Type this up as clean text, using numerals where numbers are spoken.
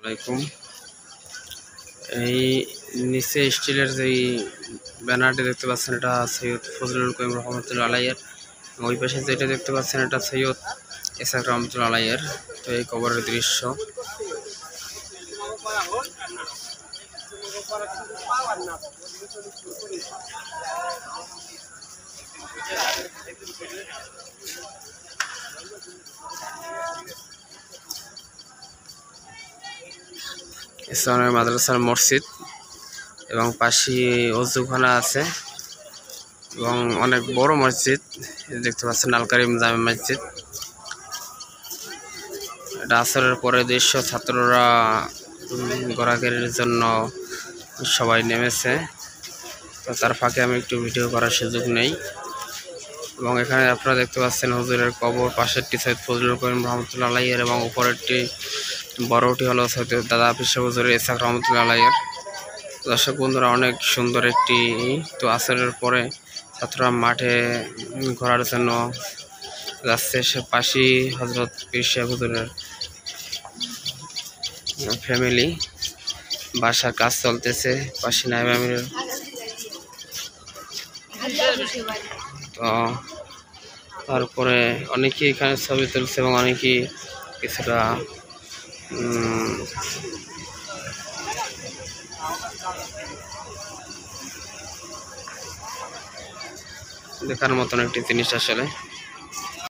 আলাইকুম। এই নিচে স্টিলের যেই ব্যানারটি দেখতে পাচ্ছেন এটা সৈয়দ ফজলুল করিম রহমতুল্লাহ আলাইয়ের। ওই পাশে যেটা দেখতে পাচ্ছেন এটা সৈয়দ ইসহাক রহমতুল্লাহ আলাইয়ের। তো এই কবরের দৃশ্য। ইসলামের মাদ্রাসার মসজিদ এবং পাশে অজুখানা আছে এবং অনেক বড় মসজিদ দেখতে পাচ্ছেন আল কারিম জামে মসজিদ। এটা আসরের পরে দৃশ্য। ছাত্ররা ঘোরাঘুরির জন্য সবাই নেমেছে, তো তার ফাঁকে আমি একটু ভিডিও করার সুযোগ নেই। এবং এখানে আপনারা দেখতে পাচ্ছেন হুজুরের কবর, পাশেরটি সৈয়দ ফজলুল করিম রহমতুল্লাহ আলাইয়ের এবং উপরেরটি বড়টি হলো সৈয়দ দাদা হাফিজ হুজুর ইসহাক রহমতুল্লাহ আলাইয়ের। দর্শক বন্ধুরা, অনেক সুন্দর একটি। তো আসরের পরে ছাত্ররা মাঠে ঘোরার জন্য যাচ্ছে। সে পাশেই হজরত পীর সাহেব হুজুরের ফ্যামিলি, বাসার কাজ চলতেছে পাশে নায়েব আমিরের। তো তারপরে অনেকেই এখানে ছবি তুলছে এবং অনেকেই কিছুটা দেখার মতন একটি জিনিস আসলে।